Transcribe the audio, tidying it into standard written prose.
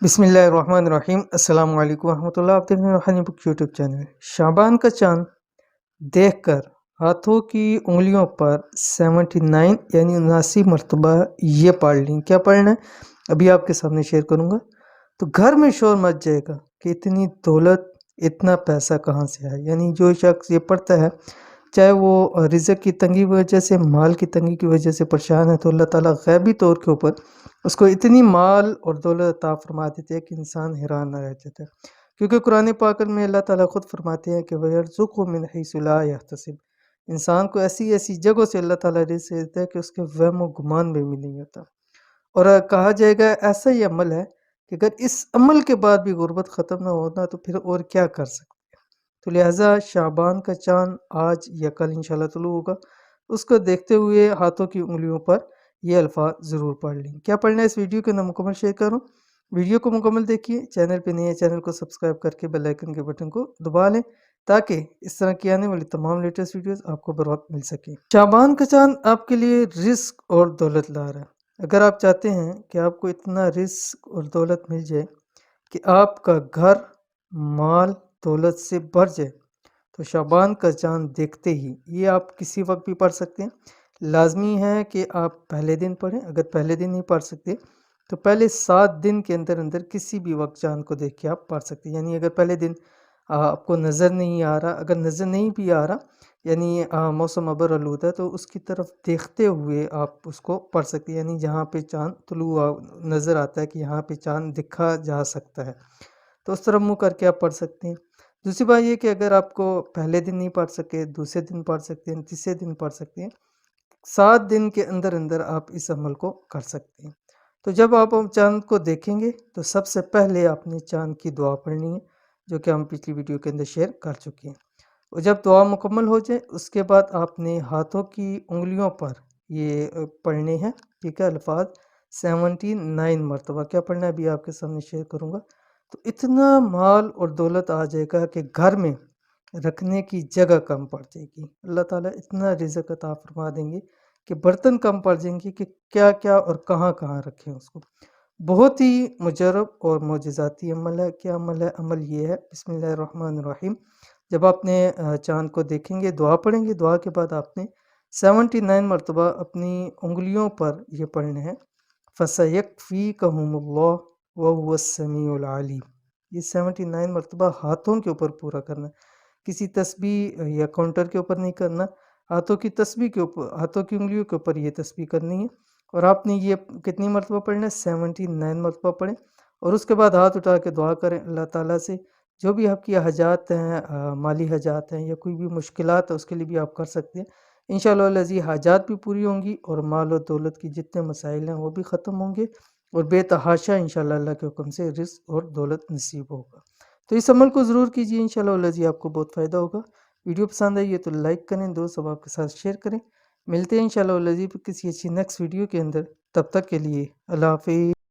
بسم اللہ الرحمن الرحیم۔ السلام علیکم ورحمۃ اللہ۔ آپ دیکھ رہے ہیں روحانی بک یوٹیوب چینل۔ شعبان کا چاند دیکھ کر ہاتھوں کی انگلیوں پر 79 یعنی 79 مرتبہ یہ پڑھ لیں۔ کیا پڑھنا ہے ابھی آپ کے سامنے شیئر کروں گا۔ تو گھر میں شور مچ جائے گا کہ اتنی دولت اتنا پیسہ کہاں سے آیا۔ یعنی جو شخص یہ پڑھتا ہے چاہے وہ رزق کی تنگی کی وجہ سے، مال کی تنگی کی وجہ سے پریشان ہے، تو اللہ تعالیٰ غیبی طور کے اوپر اس کو اتنی مال اور دولت عطا فرما دیتے ہیں کہ انسان حیران نہ رہ جاتا ہے۔ کیونکہ قرآن پاک میں اللہ تعالیٰ خود فرماتے ہیں کہ وَيَرْزُقْهُ مِنْ حَيْثُ لَا يَحْتَسِبُ، انسان کو ایسی ایسی جگہوں سے اللہ تعالیٰ رزق دیتا ہے کہ اس کے وہم و گمان میں بھی نہیں ہوتا۔ اور کہا جائے گا ایسا ہی عمل ہے کہ اگر اس عمل کے بعد بھی غربت ختم نہ ہونا تو پھر اور کیا کر سکتے ہیں۔ تو لہٰذا شعبان کا چاند آج یا کل انشاءاللہ طلوع ہوگا، اس کو دیکھتے ہوئے ہاتھوں کی انگلیوں پر یہ الفاظ ضرور پڑھ لیں۔ کیا پڑھنا ہے اس ویڈیو کے اندر مکمل شیئر کروں، ویڈیو کو مکمل دیکھیے، چینل پہ نہیں ہے چینل کو سبسکرائب کر کے بیل آئیکن کے بٹن کو دبا لیں تاکہ اس طرح کی آنے والی تمام لیٹسٹ ویڈیوز آپ کو بر وقت مل سکیں۔ شعبان کا چاند آپ کے لیے رزق اور دولت لا رہا ہے۔ اگر آپ چاہتے ہیں کہ آپ کو اتنا رزق اور دولت مل جائے کہ آپ کا گھر مال دولت سے بھر جائے تو شعبان کا چاند دیکھتے ہی، یہ آپ کسی وقت بھی پڑھ سکتے ہیں۔ لازمی ہے کہ آپ پہلے دن پڑھیں، اگر پہلے دن نہیں پڑھ سکتے تو پہلے 7 دن کے اندر اندر کسی بھی وقت چاند کو دیکھ کے آپ پڑھ سکتے ہیں۔ یعنی اگر پہلے دن آپ کو نظر نہیں آ رہا، اگر نظر نہیں بھی آ رہا یعنی موسم ابر آلود ہے، تو اس کی طرف دیکھتے ہوئے آپ اس کو پڑھ سکتے ہیں۔ یعنی جہاں پہ چاند طلوع نظر آتا ہے کہ یہاں پہ چاند دکھا جا سکتا ہے تو اس طرف منہ کر کے آپ پڑھ سکتے ہیں۔ دوسری بات یہ کہ اگر آپ کو پہلے دن نہیں پڑھ سکے، دوسرے دن پڑھ سکتے ہیں، تیسرے دن پڑھ سکتے ہیں، 7 دن کے اندر اندر آپ اس عمل کو کر سکتے ہیں۔ تو جب آپ چاند کو دیکھیں گے تو سب سے پہلے آپ نے چاند کی دعا پڑھنی ہے، جو کہ ہم پچھلی ویڈیو کے اندر شیئر کر چکے ہیں۔ اور جب دعا مکمل ہو جائے اس کے بعد آپ نے ہاتھوں کی انگلیوں پر یہ پڑھنے ہیں، ٹھیک ہے، الفاظ 79 مرتبہ۔ کیا پڑھنا ہے ابھی آپ کے سامنے شیئر کروں گا۔ تو اتنا مال اور دولت آ جائے گا کہ گھر میں رکھنے کی جگہ کم پڑ جائے گی۔ اللہ تعالیٰ اتنا رزق عطا فرما دیں گے کہ برتن کم پڑ جائیں گے کہ کیا کیا اور کہاں کہاں رکھیں اس کو۔ بہت ہی مجرب اور معجزاتی عمل ہے۔ کیا عمل ہے؟ عمل یہ ہے، بسم اللہ الرحمن الرحیم، جب آپ نے چاند کو دیکھیں گے، دعا پڑھیں گے، دعا کے بعد آپ نے 79 مرتبہ اپنی انگلیوں پر یہ پڑھنے ہیں، فَسَيَكْفِيكَهُمُ اللَّهُ وَهُوَ السَّمِيعُ الْعَلِيمُ۔ یہ 79 مرتبہ ہاتھوں کے اوپر پورا کرنا ہے، کسی تسبیح یا کاؤنٹر کے اوپر نہیں کرنا، ہاتھوں کی تسبیح کے اوپر، ہاتھوں کی انگلیوں کے اوپر یہ تسبیح کرنی ہے۔ اور آپ نے یہ کتنی مرتبہ پڑھنا ہے؟ 79 مرتبہ پڑھیں، اور اس کے بعد ہاتھ اٹھا کے دعا کریں اللہ تعالیٰ سے۔ جو بھی آپ کی حاجات ہیں، مالی حاجات ہیں یا کوئی بھی مشکلات ہے، اس کے لیے بھی آپ کر سکتے ہیں۔ انشاءاللہ العزیز حاجات بھی پوری ہوں گی اور مال و دولت کی جتنے مسائل ہیں وہ بھی ختم ہوں گے، اور بے تحاشا انشاءاللہ اللہ کے حکم سے رزق اور دولت نصیب ہوگا۔ تو اس عمل کو ضرور کیجیے، انشاءاللہ العزیز آپ کو بہت فائدہ ہوگا۔ ویڈیو پسند آئی ہے تو لائک کریں، دوست آپ کے ساتھ شیئر کریں۔ ملتے ہیں انشاءاللہ العزیز کسی اچھی نیکسٹ ویڈیو کے اندر، تب تک کے لیے اللہ حافظ۔